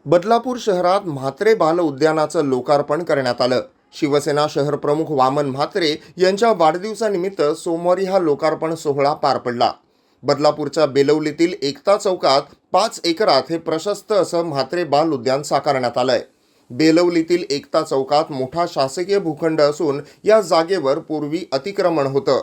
बदलापूर शहरात म्हात्रे बाल उद्यानाचं लोकार्पण करण्यात आलं। शिवसेना शहर प्रमुख वामन म्हात्रे यांच्या वाढदिवसानिमित्त सोमवारी हा लोकार्पण सोहळा पार पडला। बदलापूरच्या बेलवलीतील एकता चौकात 5 एकरात हे प्रशस्त असं म्हात्रे बाल उद्यान साकारण्यात आलंय। बेलवलीतील एकता चौकात मोठा शासकीय भूखंड असून या जागेवर पूर्वी अतिक्रमण होतं।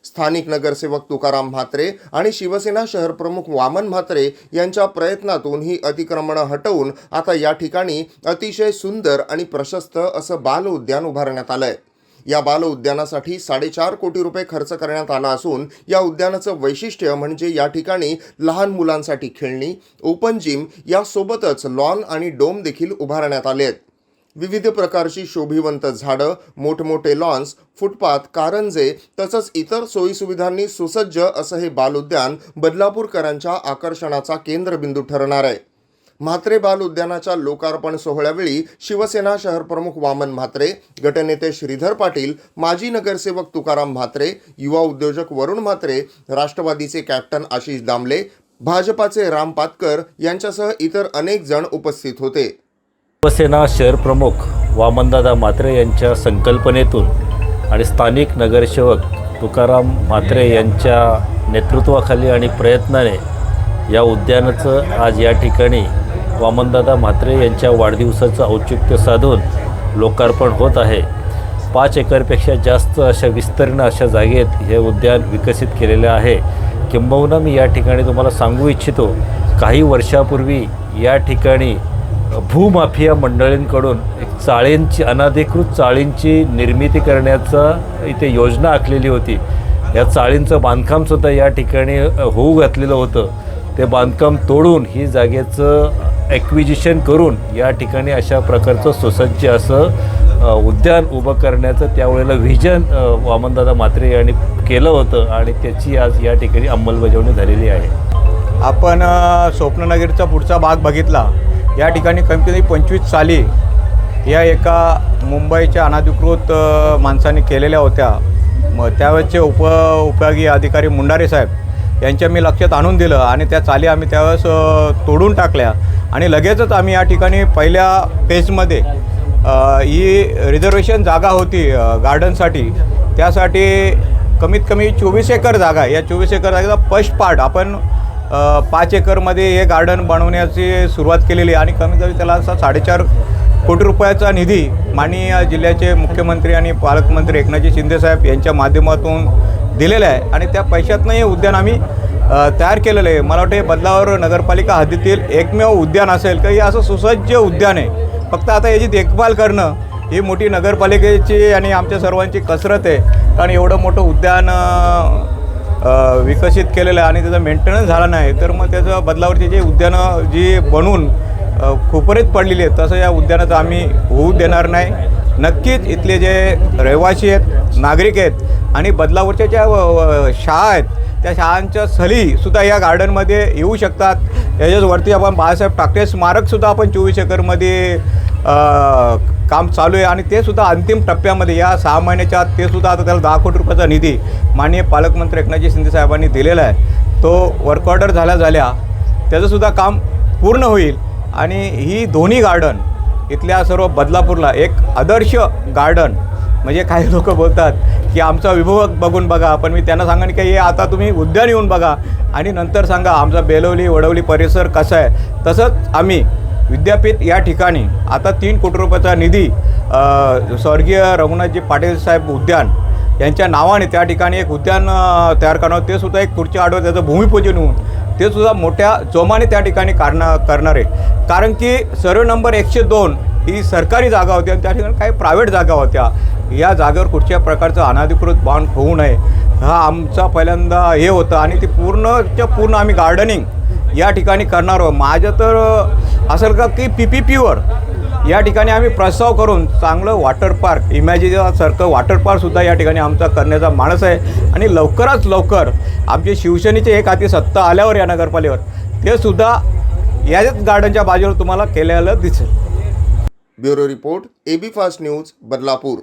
स्थानिक नगरसेवक तुकाराम म्हात्रे आणि शिवसेना शहर प्रमुख वामन म्हात्रे यांच्या प्रयत्नातून ही अतिक्रमण हटवून आता या ठिकाणी अतिशय सुंदर आणि प्रशस्त असं बाल उद्यान उभारण्यात आलंय। या बाल उद्यानासाठी 4.5 कोटी रुपये खर्च करण्यात आला असून या उद्यानाचं वैशिष्ट्य म्हणजे या ठिकाणी लहान मुलांसाठी खेळणी, ओपन जिम यासोबतच लॉन आणि डोम देखील उभारण्यात आले आहेत। विविध प्रकारची शोभिवंत झाडं, मोठमोठे लॉन्स, फुटपाथ, कारंजे तसंच इतर सोयीसुविधांनी सुसज्ज असं हे बाल उद्यान बदलापूरकरांच्या आकर्षणाचा केंद्रबिंदू ठरणार आहे। म्हात्रे बाल उद्यानाच्या लोकार्पण सोहळ्यावेळी शिवसेना शहर प्रमुख वामन म्हात्रे, गटनेते श्रीधर पाटील, माजी नगरसेवक तुकाराम म्हात्रे, युवा उद्योजक वरुण म्हात्रे, राष्ट्रवादीचे कॅप्टन आशिष दामले, भाजपाचे राम पातकर यांच्यासह इतर अनेक जण उपस्थित होते। शिवसेना शहर प्रमुख वामनदादा म्हात्रे यांच्या संकल्पनेतून आणि स्थानिक नगरसेवक तुकाराम म्हात्रे यांच्या नेतृत्वाखाली आणि प्रयत्नाने या उद्यानाचं आज या ठिकाणी वामनदादा म्हात्रे यांच्या वाढदिवसाचं औचित्य साधून लोकार्पण होत आहे। 5 एकरपेक्षा जास्त अशा विस्तीर्ण अशा जागेत हे उद्यान विकसित केलेले आहे। किंबहुना मी या ठिकाणी तुम्हाला सांगू इच्छितो, काही वर्षापूर्वी या ठिकाणी भूमाफिया मंडळींकडून एक चाळींची अनधिकृत चाळींची निर्मिती करण्याचा इथे योजना आखलेली होती। या चाळींचं बांधकामसुद्धा या ठिकाणी होऊ घातलेलं होतं। ते बांधकाम तोडून ही जागेचं ॲक्विजिशन करून या ठिकाणी अशा प्रकारचं सुसज्ज असं उद्यान उभं करण्याचं त्यावेळेला व्हिजन वामनदादा म्हात्रे यांनी केलं होतं आणि त्याची आज या ठिकाणी अंमलबजावणी झालेली आहे। आपण स्वप्ननगरचा पुढचा भाग बघितला। या ठिकाणी कमीत कमी 25 साली या एका मुंबईच्या अनधिकृत माणसाने केलेल्या होत्या। मग त्यावेळेसचे उपयोगी अधिकारी मुंडारे साहेब यांच्या मी लक्षात आणून दिलं आणि त्या चाली आम्ही त्यावेळेस तोडून टाकल्या आणि लगेचच आम्ही या ठिकाणी पहिल्या फेजमध्ये ही रिझर्वेशन जागा होती गार्डनसाठी, त्यासाठी कमीत कमी 24 एकर जागा। या 24 एकर जागेचा फर्स्ट पार्ट आपण 5 एकरमध्ये हे गार्डन बनवण्याची सुरुवात केलेली आणि कमीत कमी त्याला असा 4.5 कोटी रुपयाचा निधी माननीय जिल्ह्याचे मुख्यमंत्री आणि पालकमंत्री एकनाथजी शिंदेसाहेब यांच्या माध्यमातून दिलेला आहे आणि त्या पैशातनं हे उद्यान आम्ही तयार केलेलं आहे। मला वाटतं हे बदलापूर नगरपालिका हद्दीतील एकमेव उद्यान असेल की हे असं सुसज्ज उद्यान आहे। फक्त आता याची देखभाल करणं ही मोठी नगरपालिकेची आणि आमच्या सर्वांची कसरत आहे, कारण एवढं मोठं उद्यान विकसित केलेलं आहे आणि त्याचा मेंटेनन्स झाला नाही तर मग त्याचं बदलावरची जे उद्यानं जी बनवून खुपरीत पडलेली आहेत तसं या उद्यानाचं आम्ही होऊ देणार नाही। नक्कीच इथले जे रहिवासी आहेत, नागरिक आहेत आणि बदलावरच्या ज्या शाळा आहेत त्या शाळांच्या सहलीसुद्धा या गार्डनमध्ये येऊ शकतात। याच्यावरती आपण बाळासाहेब ठाकरे स्मारकसुद्धा आपण 24 एकरमध्ये काम चालू आहे आणि ते सुद्धा अंतिम टप्प्यामध्ये या 6 महिन्याच्या आत ते सुद्धा आता त्याला 10 कोटी रुपयाचा निधी माननीय पालकमंत्री एकनाथजी शिंदे साहेबांनी दिलेला आहे। तो वर्क ऑर्डर झाल्या त्याचंसुद्धा काम पूर्ण होईल आणि ही दोन्ही गार्डन इथल्या सर्व बदलापूरला एक आदर्श गार्डन, म्हणजे काही लोक बोलतात की आमचा विभव बघून बघा, पण मी त्यांना सांगेन की हे आता तुम्ही उद्यान येऊन बघा आणि नंतर सांगा आमचा बेलवली वडवली परिसर कसा आहे। तसंच आम्ही विद्यापीठ या ठिकाणी आता 3 कोटी रुपयाचा निधी स्वर्गीय रघुनाथजी पाटील साहेब उद्यान यांच्या नावाने त्या ठिकाणी एक उद्यान तयार करणार, ते सुद्धा एक पुढच्या आठवड्यात त्याचं भूमिपूजन होऊन ते सुद्धा मोठ्या जोमाने त्या ठिकाणी करणार आहे। कारण की सर्वे नंबर 102 ही सरकारी जागा होती आणि त्या ठिकाणी काही प्रायव्हेट जागा होत्या। या जागेवर कुठच्या प्रकारचं अनधिकृत बांध होऊ नये हा आमचा पहिल्यांदा हे होतं आणि ती पूर्ण आम्ही गार्डनिंग या ठिकाणी करणार आहोत। माझं तर असेल का की PPPवर या ठिकाणी आम्ही प्रस्ताव करून चांगलं वॉटर पार्क, इमॅजिनसारखं वॉटर पार्कसुद्धा या ठिकाणी आमचा करण्याचा मानस आहे आणि लवकरात लवकर आमचे शिवसेनेचे एक हाती सत्ता आल्यावर या नगरपालिकेवर ते सुद्धा याच गार्डनच्या बाजूला तुम्हाला केलेलं दिसेल। Bureau report, AB fast news, Badlapur.